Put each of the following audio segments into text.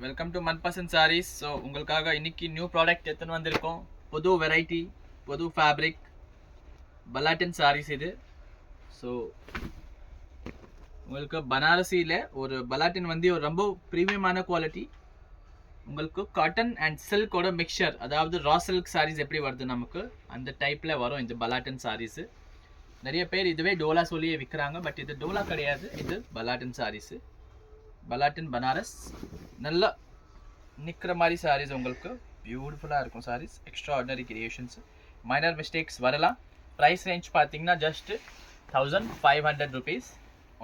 Welcome to Manpasand saris. So உங்களுக்காக இன்னைக்கு new product எத்தனை வந்திருக்கோம். புது வெரைட்டி, புது ஃபேப்ரிக், பலாட்டன் சாரீஸ் இது. ஸோ உங்களுக்கு பனாரசியில் ஒரு பலாட்டன் வந்து ஒரு ரொம்ப ப்ரீமியமான குவாலிட்டி. உங்களுக்கு காட்டன் அண்ட் சில்கோட மிக்சர், அதாவது ரா சில்க் சாரீஸ் எப்படி வருது நமக்கு அந்த டைப்பில் வரும் இந்த பலாட்டன் சாரீஸு. நிறைய பேர் இதுவே டோலா சொல்லியே விற்கிறாங்க, பட் இது டோலா கிடையாது, இது பலாட்டன் சாரீஸு. பலாட்டன் பனாரஸ் நல்லா நிற்கிற மாதிரி சாரீஸ், உங்களுக்கு பியூட்டிஃபுல்லாக இருக்கும் sarees. Extraordinary creations, minor mistakes வரலாம். ப்ரைஸ் ரேஞ்ச் பார்த்தீங்கன்னா ஜஸ்ட் 1500 rupees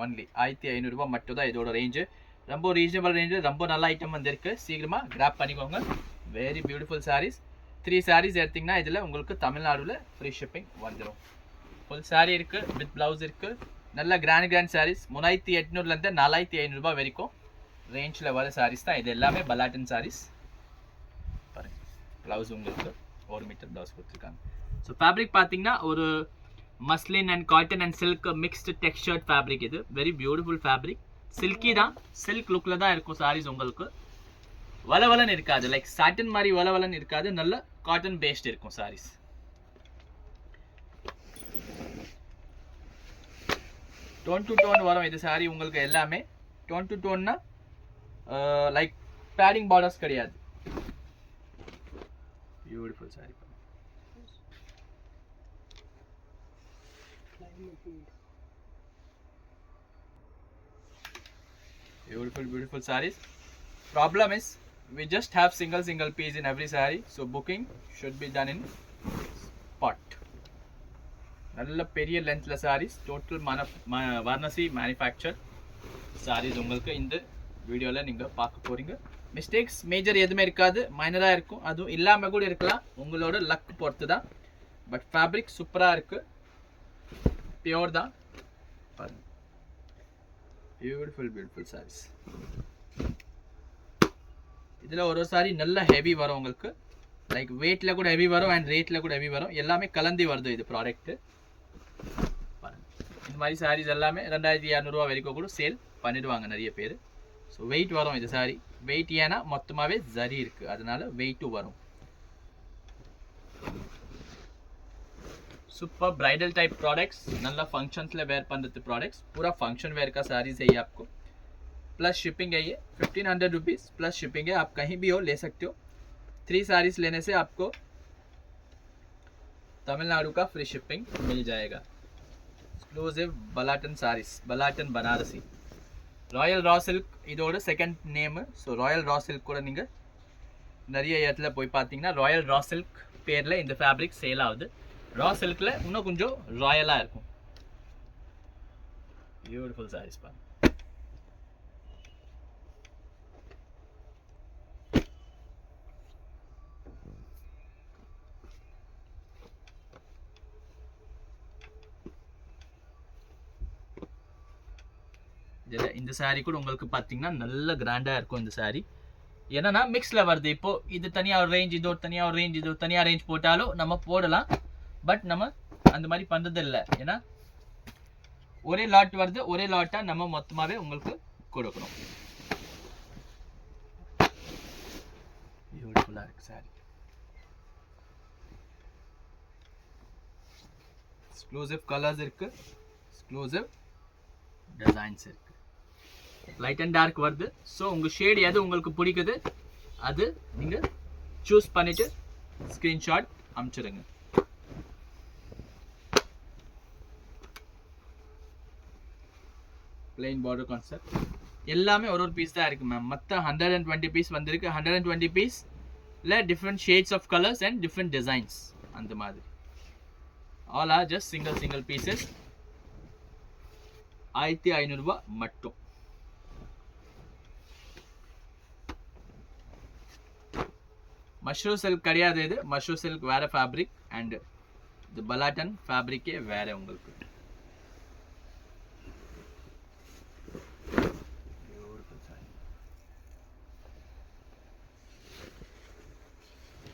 ஒன்லி. 1500 ரூபா மட்டும் தான் இதோட ரேஞ்சு. ரொம்ப ரீசனபிள் ரேஞ்சு, ரொம்ப நல்ல ஐட்டம் வந்திருக்கு. சீக்கிரமாக கிராப் பண்ணிக்கோங்க. Very beautiful saris. 3 சாரீஸ் எடுத்திங்கன்னா இதில் உங்களுக்கு தமிழ்நாடுல ஃப்ரீ ஷிப்பிங் வந்துடும். ஃபுல் சாரீ இருக்குது, வித் ப்ளவுஸ் இருக்குது. நல்ல கிராண்ட் சாரீஸ். 3800லேருந்து 4500 ரூபாய் வரைக்கும் ரேஞ்சில் வர சாரீஸ் தான் இது எல்லாமே. பலாட்டன் சாரீஸ் பாருங்கள். ப்ளவுஸ் உங்களுக்கு 1 மீட்டர் ப்ளவுஸ் கொடுத்துருக்காங்க. ஸோ ஃபேப்ரிக் பார்த்தீங்கன்னா ஒரு muslin and cotton and silk mixed textured fabric. இது வெரி பியூட்டிஃபுல் ஃபேப்ரிக். சில்கி தான், சில்க் லுக்கில் தான் இருக்கும் சாரீஸ். உங்களுக்கு வளவலன்னு இருக்காது, லைக் சாட்டன் மாதிரி வளவலன்னு இருக்காது. நல்ல காட்டன் பேஸ்ட் இருக்கும் சாரீஸ். டோன் டு டோன் வரும் இது சாரி உங்களுக்கு எல்லாமே. டோன் டு டோன்னா லைக் பேடிங் பார்டர்ஸ் கிடையாது. Beautiful sari. Beautiful sarees. Problem is we just have single piece in every saree, so booking should be done in spot. நல்ல பெரிய லென்த்ல சாரீஸ். டோட்டல் வாரணாசி மேனுஃபேக்சர் சாரீஸ் உங்களுக்கு இந்த வீடியோவில் நீங்கள் பார்க்க போகிறீங்க. மிஸ்டேக்ஸ் மேஜர் எதுவுமே இருக்காது, மைனராக இருக்கும். அதுவும் இல்லாமல் கூட இருக்கலாம், உங்களோட லக் பொறுத்து தான். பட் ஃபேப்ரிக் சூப்பராக இருக்குது, பியோர் தான். பாருங்க, பியூட்டிஃபுல் சாரீஸ். இதில் ஒரு சாரி நல்ல ஹெவி வரும் உங்களுக்கு, லைக் வெயிட்டில் கூட ஹெவி வரும் அண்ட் ரேட்டில் கூட ஹெவி வரும். எல்லாமே கலந்து வருது இது ப்ராடக்ட்டு. இந்த மாதிரி சாரீஸ் எல்லாமே 2200 ரூபா வரைக்கும் கூட சேல் பண்ணிடுவாங்க நிறைய பேர். ஸோ வெயிட் வரும் இது சாரி. வெயிட் ஏன்னா மொத்தமாகவே ஜரி இருக்குது, அதனால வெயிட்டும் வரும். सुपर ब्राइडल टाइप प्रोडक्ट्स, नल्ला फंक्शंस ले वेयर पन्नते प्रोडक्ट्स, पूरा फंक्शन वेयर का सारीज है ये आपको. प्लस शिपिंग है ये 1500 रुपीज़ प्लस शिपिंग है. आप कहीं भी हो ले सकते हो. 3 सारीज लेने से आपको तमिलनाडु का फ्री शिपिंग मिल जाएगा. Exclusive Balatan saris, Balatan Banarasi, royal raw silk இதோட second name. So royal raw silk கூட நீங்கள் நிறைய இடத்துல போய் பார்த்தீங்கன்னா ராயல் ரா சில்க் பேரில் இந்த ஃபேப்ரிக் சேல் ஆகுது. ரா சில்கில் இன்னும் கொஞ்சம் ராயலாக இருக்கும். பியூட்டிஃபுல் சாரீஸ் பாருங்க. இதில் இந்த சாரீ கூட உங்களுக்கு பார்த்தீங்கன்னா நல்ல கிராண்டாக இருக்கும். இந்த சாரீ என்னன்னா மிக்ஸில் வருது. இப்போது இது தனியாக ஒரு ரேஞ்ச், இது ஒரு தனியாக ஒரு ரேஞ்ச், இது ஒரு தனியாக ரேஞ்ச் போட்டாலும் நம்ம போடலாம். பட் நம்ம அந்த மாதிரி பண்ணுறது இல்லை, ஏன்னா ஒரே லாட் வருது, ஒரே லாட்டாக நம்ம மொத்தமாகவே உங்களுக்கு கொடுக்கணும். பியூட்டிஃபுல்லாக இருக்கு சாரி. எக்ஸ்க்ளூசிவ் கலர்ஸ் இருக்கு, எக்ஸ்க்ளூசிவ் டிசைன்ஸ் இருக்கு. லைட் அண்ட் டார்க் வருது. ஸோ உங்கள் ஷேட் எது உங்களுக்கு பிடிக்குது அது நீங்கள் சூஸ் பண்ணிவிட்டு ஸ்க்ரீன்ஷாட் அனுப்பிச்சிடுங்க. பிளெயின் பார்டர் கான்செப்ட் எல்லாமே ஒரு பீஸ் தான் இருக்குது மேம். மற்ற 120 பீஸ் வந்திருக்கு. 120 பீஸில் different shades of colours and different designs அந்த மாதிரி. All are just single pieces. 1500 ரூபா மட்டும். மஷ்ரூம் சில்க் கிடையாது இது. மஷ்ரூம் சில்க் வேற ஃபேப்ரிக் அண்ட் இது பலாட்டன் ஃபேப்ரிக்கே வேற உங்களுக்கு.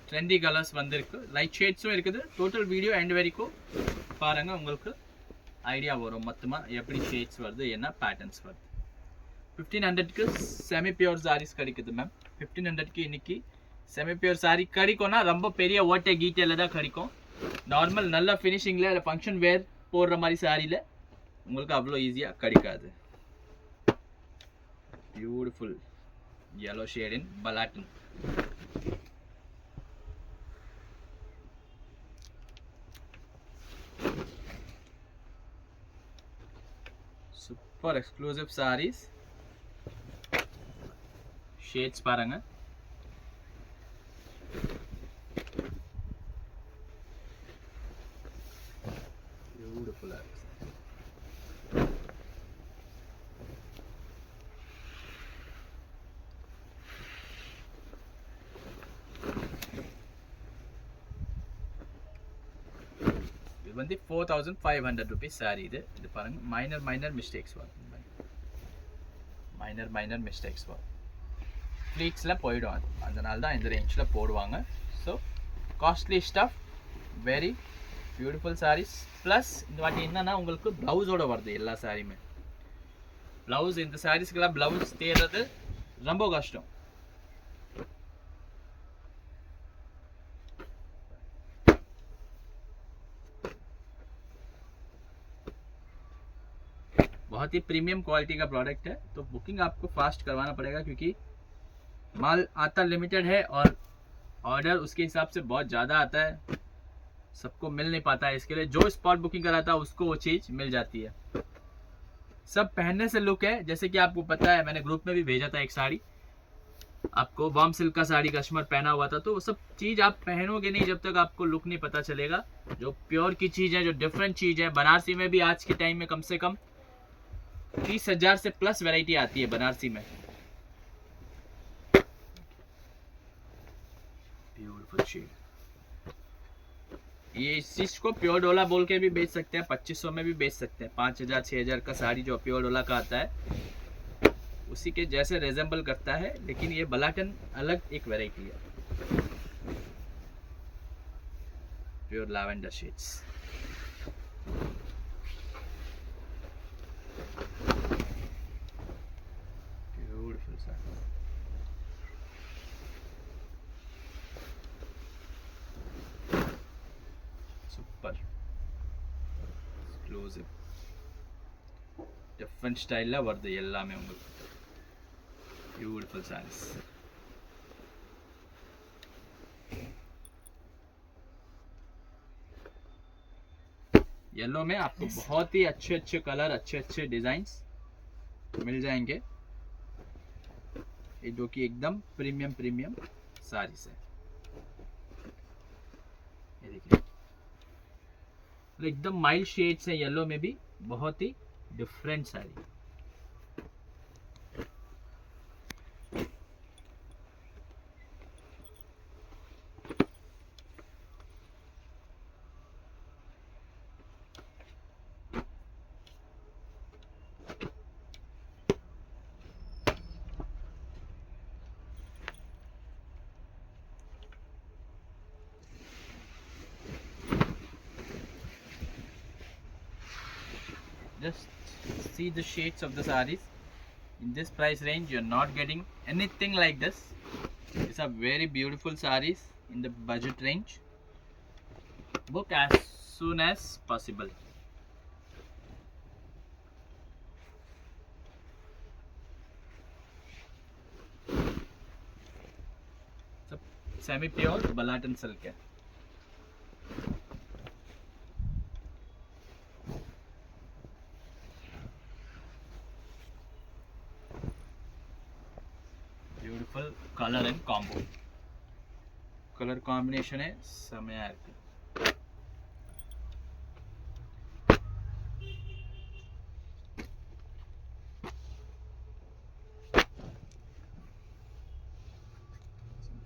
ட்ரெண்டி கலர்ஸ் வந்திருக்கு, லைட் ஷேட்ஸும் இருக்குது. டோட்டல் வீடியோ எண்ட் வரைக்கும் பாருங்கள், உங்களுக்கு ஐடியா வரும் மொத்தமாக எப்படி ஷேட்ஸ் வருது, என்ன பேட்டர்ன்ஸ் வருது. 1500க்கு செமி பியூர் சாரீஸ் கிடைக்குது மேம். 1500க்கு இன்னைக்கு செமி பியூர் சாரி கிடைக்கும்னா ரொம்ப பெரிய ஓட்டை கீட்டேல தான் கிடைக்கும். நார்மல் நல்ல ஃபினிஷிங்கில் இல்லை ஃபங்க்ஷன் வேர் போடுற மாதிரி சாரியில் உங்களுக்கு அவ்வளோ ஈஸியாக கிடைக்காது. Beautiful yellow shade in Balatin. Super exclusive sarees. Shades பாருங்க. Beautiful. இது வந்து 4500 rupees saree. இது பாருங்க மைனர் மிஸ்டேக்ஸ் வரும். மைனர் மிஸ்டேக்ஸ் வரும். ஃப்ளீட்ஸில் போயிடும். அது அதனால தான் இந்த ரேஞ்சில் போடுவாங்க. So costly stuff, very beautiful sarees. Plus இந்த வாட்டி என்னன்னா உங்களுக்கு ப்ளவுஸோட வருது எல்லா சாரியுமே. ப்ளவுஸ் இந்த சாரீஸ்க்கெல்லாம் ப்ளவுஸ் தேடுறது ரொம்ப கஷ்டம். बहुत ही प्रीमियम क्वालिटी का प्रोडक्ट है, तो बुकिंग आपको फास्ट करवाना पड़ेगा क्योंकि माल आता लिमिटेड है और ऑर्डर उसके हिसाब से बहुत ज़्यादा आता है, सबको मिल नहीं पाता है. इसके लिए जो स्पॉट बुकिंग कराता है उसको वो चीज़ मिल जाती है. सब पहनने से लुक है. जैसे कि आपको पता है मैंने ग्रुप में भी भेजा था एक साड़ी, आपको वार्म सिल्क का साड़ी कस्टमर पहना हुआ था. तो वो सब चीज़ आप पहनोगे नहीं जब तक आपको लुक नहीं पता चलेगा. जो प्योर की चीज़ है, जो डिफरेंट चीज़ है. बनारसी में भी आज के टाइम में कम से कम 30,000 से प्लस वैरायटी आती है बनारसी में. Beautiful shade. ये इस चीज को प्योर डोला बोल के भी बेच सकते हैं, 2500 में भी बेच सकते हैं. 5000 6000 का साड़ी जो प्योर डोला का आता है उसी के जैसे रिजेंबल करता है, लेकिन ये बलाटन अलग एक वैरायटी है. Pure lavender shades. Super exclusive different style வருது எல்லாமே உங்களுக்கு. Beautiful sarees. येलो में आपको बहुत ही अच्छे अच्छे कलर, अच्छे अच्छे डिजाइन्स मिल जाएंगे. ये जो कि एकदम प्रीमियम सारीस है. ये देखिए एकदम माइल्ड शेड्स है येलो में भी, बहुत ही different sari. Just see the shades of the sarees. In this price range you're not getting anything like this. These are very beautiful sarees in the budget range. Book as soon as possible. Semi pure Balatin silk है. Beautiful colour and combo. Colour combination है செமையா இருக்கு.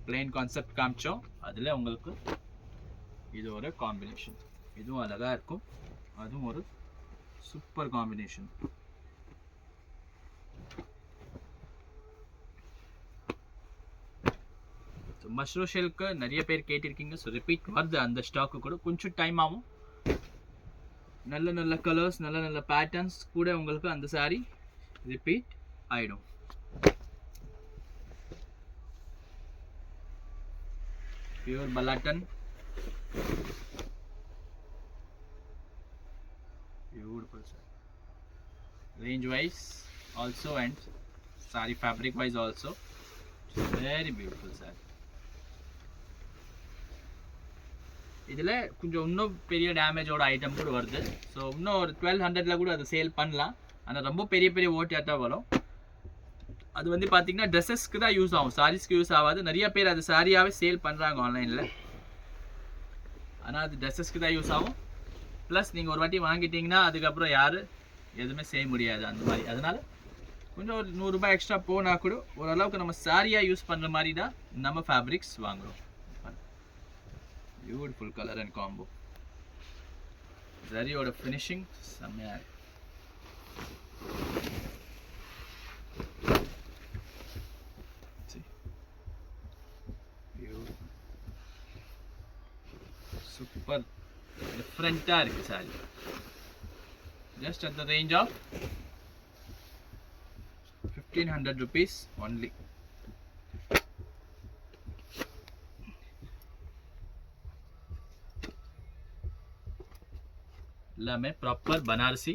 Plane concept காமிச்சோம், அதுல உங்களுக்கு இது ஒரு combination. இதுவும் அழகா இருக்கும், அதுவும் ஒரு சூப்பர் காம்பினேஷன். மஷ்ரூ ஷெல்க்கு நிறைய பேர் கேட்டிருக்கீங்க. ஸோ ரிப்பீட் வருது அந்த ஸ்டாக்கு கூட, கொஞ்சம் டைம் ஆகும். நல்ல நல்ல கலர்ஸ், நல்ல நல்ல பேட்டர்ன்ஸ் கூட உங்களுக்கு அந்த சாரீ ரிப்பீட் ஆயிடும். Pure Balatan, beautiful sir. Range wise also and saree fabric wise also very beautiful sir. இதில் கொஞ்சம் இன்னும் பெரிய டேமேஜோட ஐட்டம் கூட வருது. ஸோ இன்னும் ஒரு 1200ல கூட அதை சேல் பண்ணலாம். ஆனால் ரொம்ப பெரிய பெரிய ஓட்டியாக தான் வரும். அது வந்து பார்த்தீங்கன்னா ட்ரெஸ்ஸஸ்க்கு தான் யூஸ் ஆகும், சாரீஸ்க்கு யூஸ் ஆகாது. நிறைய பேர் அது சாரியாகவே சேல் பண்ணுறாங்க ஆன்லைனில். ஆனால் அது ட்ரெஸ்ஸஸ்க்கு தான் யூஸ் ஆகும். ப்ளஸ் நீங்கள் ஒரு வாட்டி வாங்கிட்டீங்கன்னா அதுக்கப்புறம் யாரும் எதுவுமே செய்ய முடியாது அந்த மாதிரி. அதனால் கொஞ்சம் ஒரு 100 ரூபாய் எக்ஸ்ட்ரா போனால் கூட ஓரளவுக்கு நம்ம சாரியாக யூஸ் பண்ணுற மாதிரி தான் நம்ம ஃபேப்ரிக்ஸ் வாங்குகிறோம். Beautiful color and combo. Zariyoda finishing செம்மையா இருக்கு. Super different ஆ இருக்கு sorry. Just at the range of 1500 rupees only. எல்லாமே ப்ராப்பர் பனாரசி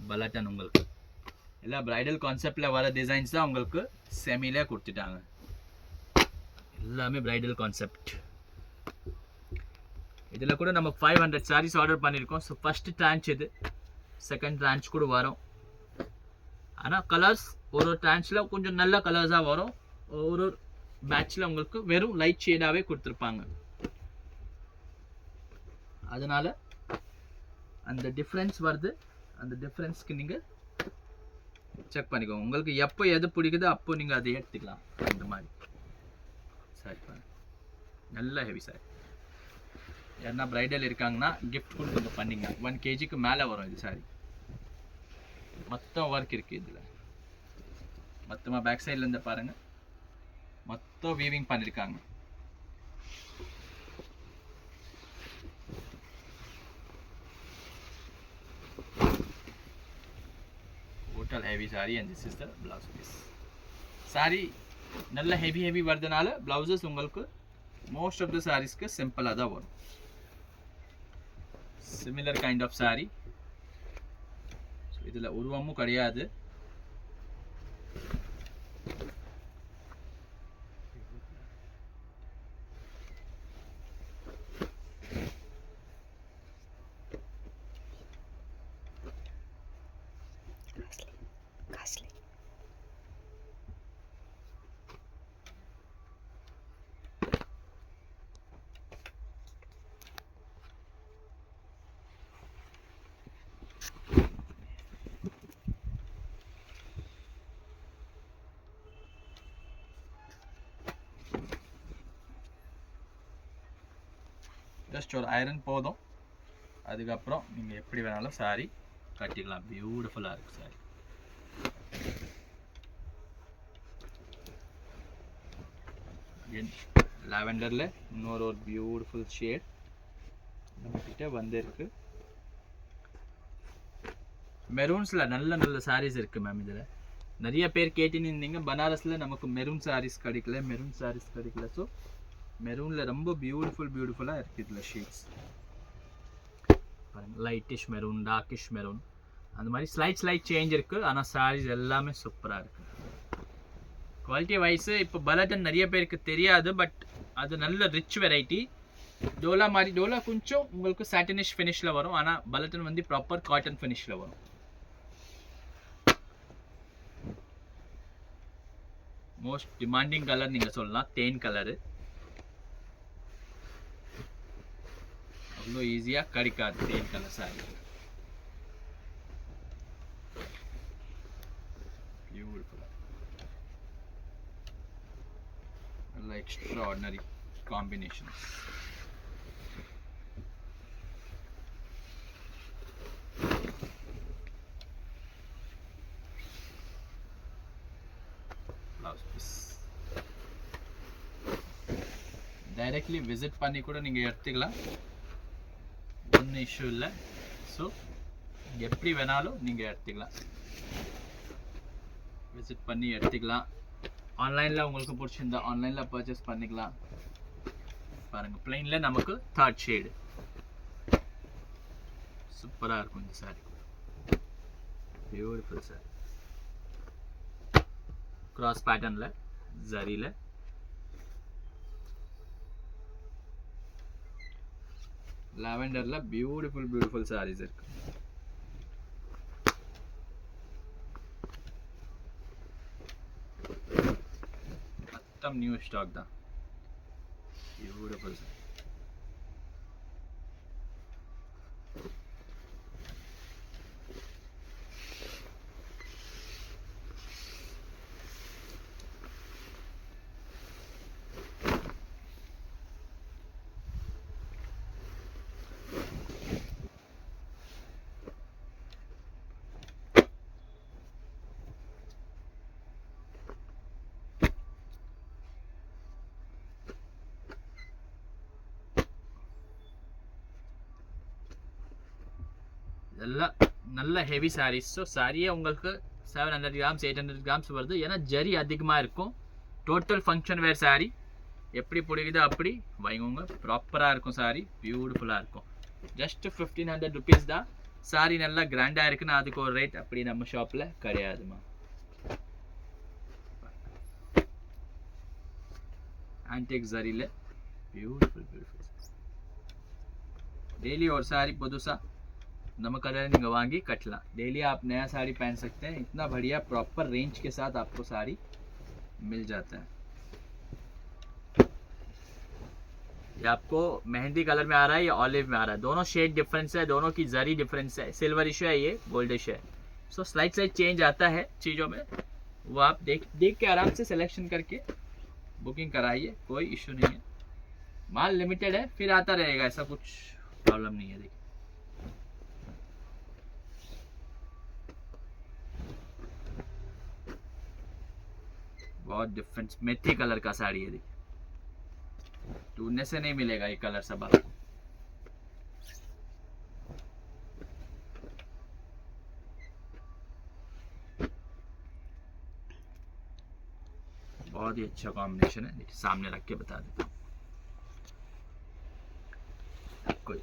பலாட்டன். உங்களுக்கு எல்லா பிரைடல் கான்செப்டில் வர டிசைன்ஸ் தான் உங்களுக்கு செமியில் கொடுத்துட்டாங்க. எல்லாமே பிரைடல் கான்செப்ட். இதில் கூட நம்ம 500 சாரீஸ் ஆர்டர் பண்ணியிருக்கோம். ஸோ ஃபஸ்ட்டு ட்ரான்ச் இது, செகண்ட் ட்ரான்ச் கூட வரும். ஆனால் கலர்ஸ் ஒரு ட்ரான்ச்சில் கொஞ்சம் நல்ல கலர்ஸாக வரும். ஒரு பேட்சில் உங்களுக்கு வெறும் லைட் ஷேடாகவே கொடுத்துருப்பாங்க. அதனால் அந்த டிஃப்ரென்ஸ் வருது. அந்த டிஃப்ரென்ஸ்க்கு நீங்கள் செக் பண்ணிக்கோங்க. உங்களுக்கு எப்போ எது பிடிக்குதோ அப்போ நீங்கள் அதை எடுத்துக்கலாம். இந்த மாதிரி சாரி பாருங்க, நல்ல ஹெவி சாரி. யாருன்னா பிரைடல் இருக்காங்கன்னா கிஃப்ட் கூட நீங்கள் பண்ணிங்க. 1 kgக்கு மேலே வரும் இது சாரி. மொத்தம் ஒர்க் இருக்குது இதில். மொத்தமாக பேக் சைட்லேருந்து பாருங்கள், மொத்தம் வீவிங் பண்ணியிருக்காங்க. total heavy saree and this is the blouse piece. Saree நல்ல heavy வரதுனால blouses உங்களுக்கு most of the sarees க்கு சிம்பிளா தான் வரும். Similar kind of saree. இதுல உருவமும் கிடையாது. ஜஸ்ட் ஒரு ஐரன் போதும். அதுக்கப்புறம் நீங்கள் எப்படி வேணாலும் சாரி கட்டிக்கலாம். பியூட்டிஃபுல்லாக இருக்குது சாரி. லாவெண்டரில் இன்னொரு பியூட்டிஃபுல் ஷேட் நம்மக்கிட்ட வந்துருக்கு. மெரூன்ஸில் நல்ல சாரீஸ் இருக்குது மேம். இதில் நிறைய பேர் கேட்டுன்னு இருந்தீங்க, பனாரஸில் நமக்கு மெரூன் சாரீஸ் கிடைக்கல. ஸோ மெரூனில் ரொம்ப பியூட்டிஃபுல்லாக இருக்குது. இதில் ஷேட்ஸ் பாருங்கள், லைட்டிஷ் மெரூன், டார்க்கிஷ் மெரூன், அந்த மாதிரி ஸ்லைட் சேஞ்ச் இருக்குது. ஆனால் சாரீஸ் எல்லாமே சூப்பராக இருக்குது. குவாலிட்டி வைஸு இப்போ பலாட்டன் நிறைய பேருக்கு தெரியாது, பட் அது நல்ல ரிச் வெரைட்டி. டோலா கொஞ்சம் உங்களுக்கு சாட்டினிஷ் ஃபினிஷில் வரும். ஆனால் பலாட்டன் வந்து ப்ராப்பர் காட்டன் ஃபினிஷில் வரும். மோஸ்ட் டிமாண்டிங் கலர் நீங்கள் சொல்லலாம், தேன் கலரு. அவ்வளோ ஈஸியாக கிடைக்காது தேன் கலர் சாரி. பியூட்டிஃபுல்லாக நல்ல எக்ஸ்ட்ராஆர்டினரி காம்பினேஷன்ஸ். டைரெக்ட்லி விசிட் பண்ணி கூட நீங்கள் எடுத்துக்கலாம், ஒன்றும் இஷ்யூ இல்லை. ஸோ எப்படி வேணாலும் நீங்கள் எடுத்துக்கலாம். விசிட் பண்ணி எடுத்துக்கலாம். ஆன்லைனில் உங்களுக்கு பிடிச்சிருந்தா ஆன்லைனில் பர்ச்சேஸ் பண்ணிக்கலாம். பாருங்கள், பிளைனில் நமக்கு 3rd ஷேடு சூப்பராக இருக்கும் இந்த சாரி. பியூட்டிஃபுல் சாரி, கிராஸ் பேட்டர்னில் ஜரியில் லாவெண்டரில் பியூட்டிஃபுல் சாரீஸ் இருக்கு. மொத்தம் நியூ ஸ்டாக் தான். Beautiful sorry. இதெல்லாம் நல்ல ஹெவி சாரீஸ். ஸோ சாரியே உங்களுக்கு 700 கிராம்ஸ் 800 கிராம்ஸ் வருது. ஏன்னா ஜரி அதிகமாக இருக்கும். டோட்டல் ஃபங்க்ஷன் வேர் சாரி. எப்படி பிடிக்குதோ அப்படி வாங்கிக்கோங்க. ப்ராப்பராக இருக்கும் சாரி, பியூட்டிஃபுல்லாக இருக்கும். ஜஸ்ட் 1500 ருபீஸ் தான். சாரி நல்லா கிராண்டாக இருக்குன்னா அதுக்கு ஒரு ரேட் அப்படி நம்ம ஷாப்பில் கிடையாதுமா. ஆன்டிக் ஜரியில் பியூட்டிஃபுல். डेली और साड़ी पुदुसा नमक कलर नहीं गवाएंगे कटला। डेली आप नया साड़ी पहन सकते हैं। इतना बढ़िया प्रॉपर रेंज के साथ आपको साड़ी मिल जाता है। ये आपको मेहंदी कलर में आ रहा है या ऑलिव में आ रहा है, दोनों शेड डिफरेंस है, दोनों की जरी डिफरेंस है। सिल्वरिश है, ये गोल्डिश है। सो स्लाइड चेंज आता है चीज़ों में, वो आप देख के आराम से सिलेक्शन करके बुकिंग कराइए, कोई इशू नहीं है। माल लिमिटेड है, फिर आता रहेगा, ऐसा कुछ प्रॉब्लम नहीं है। देखिए बहुत डिफरेंस मेथी कलर का साड़ी है। देखिए ढूंढने से नहीं मिलेगा ये कलर सब आपको। बहुत ही अच्छा कॉम्बिनेशन है। देखिए सामने रख के बता देता हूँ आपको।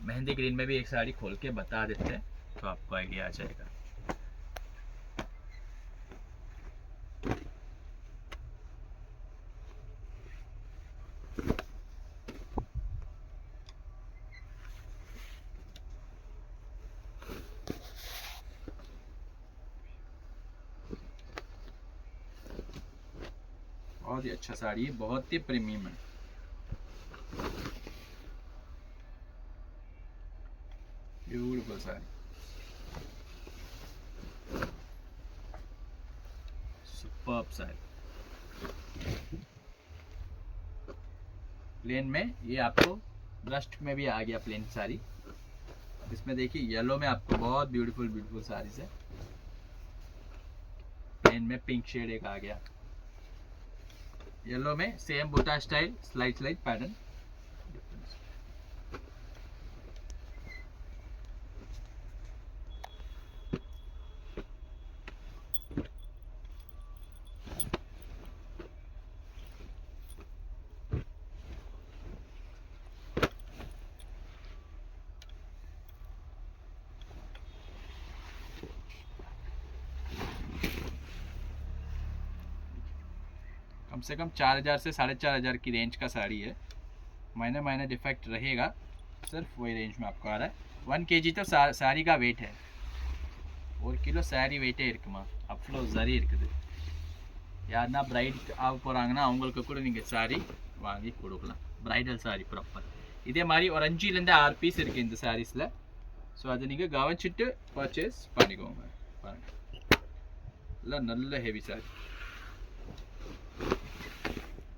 मेहंदी ग्रीन में भी एक साड़ी खोल के बता देते हैं तो आपको आइडिया आ जाएगा। बहुत ही अच्छा साड़ी है, बहुत ही प्रीमियम है। Beautiful sari, superb sari. Plain में ये आपको ब्रस्ट में भी आ गया प्लेन साड़ी। इसमें देखिए येलो में आपको बहुत ब्यूटीफुल साड़ीज है। प्लेन में पिंक शेड एक आ गया, येलो में सेम बूटा स्टाइल स्लाइड पैटर्न। कम से कम 4000 से 4500 की रेंज का साड़ी है। महीने डिफेक्ट रहेगा, सिर्फ वही रेंज में आपको आ रहा है। 1 kg तो साड़ी का वेट है, 1 किलो साड़ी वेटे இருக்குமா, அவ்வளோ சரி இருக்குது। யாருன்னா பிரைட் ஆக போகிறாங்கன்னா அவங்களுக்கு கூட நீங்கள் சாரி வாங்கி கொடுக்கலாம், பிரைடல் சாரி ப்ராப்பர்। இதே மாதிரி ஒரு 5லேருந்து 6 பீஸ் இருக்குது இந்த சாரீஸில்। ஸோ அதை நீங்கள் கவனிச்சுட்டு பர்ச்சேஸ் பண்ணிக்கோங்க। பாருங்கள் எல்லாம் நல்ல ஹெவி சாரி।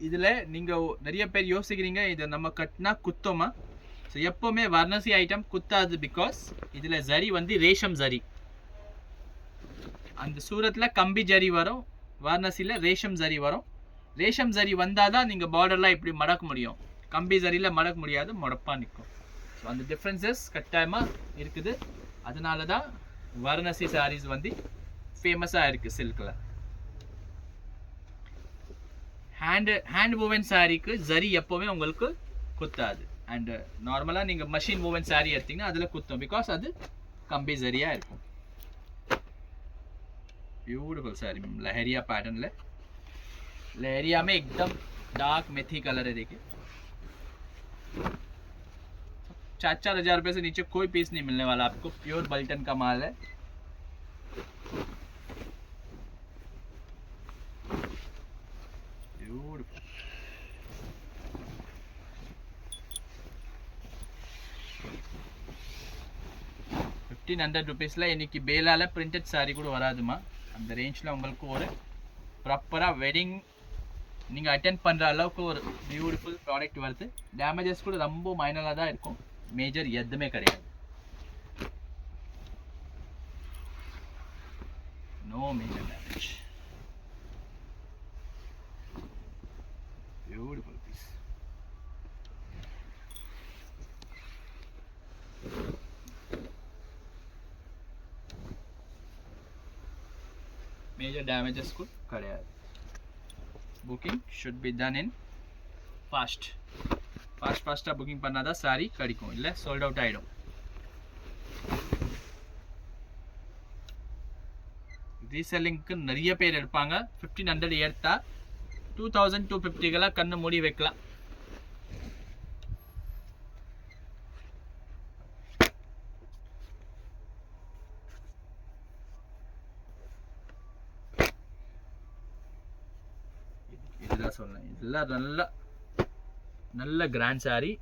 இதில் நீங்கள் நிறைய பேர் யோசிக்கிறீங்க இதை நம்ம கட்டினா குத்தோமா? ஸோ எப்போவுமே வர்ணசி ஐட்டம் குத்தாது, பிகாஸ் இதில் ஜரி வந்து ரேஷம் ஜரி। அந்த சூரத்தில் கம்பி ஜரி வரும், வாரணாசியில் ரேஷம் ஜரி வரும்। ரேஷம் ஜரி வந்தால் தான் நீங்கள் பார்டர்லாம் இப்படி மடக்க முடியும், கம்பி ஜரியில் மடக்க முடியாது, முடப்பாக நிற்கும்। ஸோ அந்த டிஃப்ரென்சஸ் கட்டாயமாக இருக்குது। அதனால தான் வாரணாசி சாரீஸ் வந்து ஃபேமஸாக இருக்குது சில்கில்। ஹேண்ட் woven சாரிக்கு ஜரி எப்போவுமே உங்களுக்கு குத்தாது. அண்ட் நார்மலாக நீங்கள் மஷின் woven சாரி எடுத்தீங்கன்னா அதில் குத்தும், பிகாஸ் அது கம்பி ஜரியாக இருக்கும். ब्यूटीफुल साड़ी लहरिया पैटर्न ले, लहरिया में एकदम डार्क मेथी कलर है. देखिए 4-4 हज़ार रुपये से नीचे कोई पीस नहीं मिलने वाला आपको. प्योर बल्टन का माल है. ब्यूटीफुल. ₹1,500 இன்னைக்கு பேலால பிரிண்டட் சாரி கூட வராதுமா. அந்த ரேஞ்சில் உங்களுக்கு ஒரு ப்ராப்பராக வெட்டிங் நீங்கள் அட்டென்ட் பண்ணுற அளவுக்கு ஒரு பியூட்டிஃபுல் ப்ராடக்ட் வருது. டேமேஜஸ் கூட ரொம்ப மைனராக தான் இருக்கும், மேஜர் எதுவுமே கிடையாது. No major damage. Beautiful piece. Major damages கூட கிடையாது. Booking should be done in ஃபாஸ்ட்டாக புக்கிங் பண்ணால் தான் சாரி கிடைக்கும், இல்லை சோல்ட் அவுட் ஆகிடும். ரீசெல்லிங்க்கு நிறைய பேர் எடுப்பாங்க. 1,500 எடுத்தா 2,250 கண்ணு மூடி வைக்கலாம். இதெல்லாம் நல்ல grand saree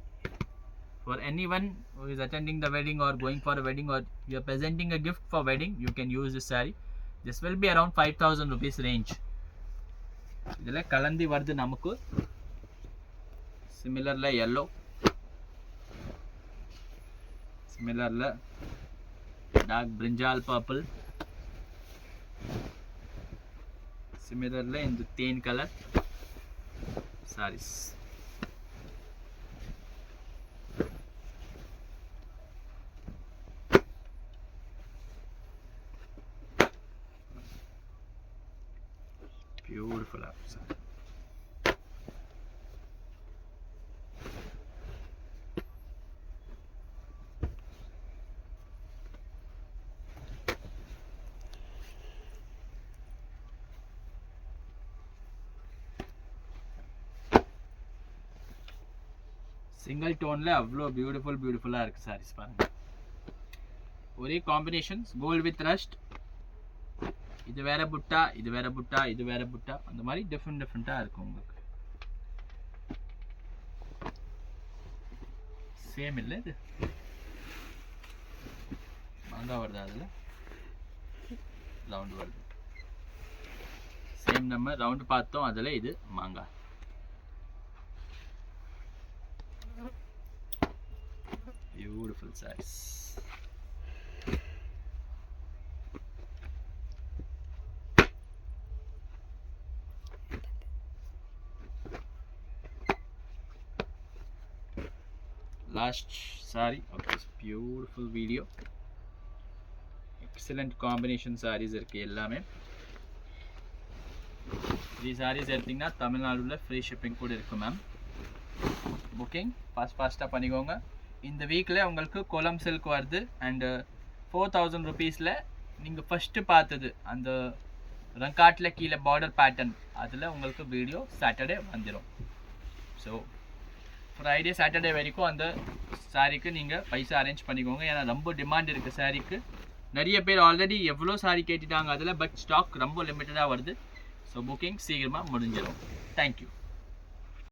for anyone who is attending the wedding or going for a wedding or you are presenting a gift for wedding. You can use this saree. This will be around 5,000 rupees range. இதெல்ல கலந்தி வருது நமக்கு. சிமிலர்ல yellow, சிமிலர்ல dark brinjal purple, சிமிலர்ல இந்த தேன் colour sarees. Beautiful saree. Single டோன்ல அவ்வளோ பியூட்டிஃபுல்லாக இருக்குது சாரீஸ் பாருங்கள். ஒரே காம்பினேஷன்ஸ் கோல்டு வித் ரஸ்ட். இது வேற புட்டா, இது வேற புட்டா, இது வேற புட்டா, அந்த மாதிரி டிஃப்ரெண்ட்டாக இருக்கும் உங்களுக்கு. சேம் இல்லை, இது மாங்காய் வருது, அதில் ரவுண்டு வருது. சேம் நம்ம ரவுண்டு பார்த்தோம், அதில் இது மாங்காய். Beautiful size. Last saree of this beautiful video. Excellent combination sarees இருக்கு எல்லாமே. 3 sarees எடுத்தீங்கன்னா தமிழ்நாடுல ஃப்ரீ ஷிப்பிங் கூட இருக்கு மேம். புக்கிங் ஃபாஸ்ட்டாக பண்ணிக்கோங்க. இந்த வீக்கில் உங்களுக்கு கோலம் சில்க் வருது. அண்டு 4,000 rupeesல நீங்கள் ஃபஸ்ட்டு பார்த்தது அந்த ரங்காட்டில் கீழே பார்டர் பேட்டர்ன், அதில் உங்களுக்கு வீடியோ சாட்டர்டே வந்துடும். ஸோ ஃப்ரைடே சாட்டர்டே வரைக்கும் அந்த சாரீக்கு நீங்கள் பைசா அரேஞ்ச் பண்ணிக்கோங்க. ஏன்னா ரொம்ப டிமாண்ட் இருக்குது சாரீக்கு. நிறைய பேர் ஆல்ரெடி எவ்வளோ சாரீ கேட்டுட்டாங்க அதில், பட் ஸ்டாக் ரொம்ப லிமிட்டடாக வருது. ஸோ புக்கிங் சீக்கிரமாக முடிஞ்சிடும். தேங்க்யூ.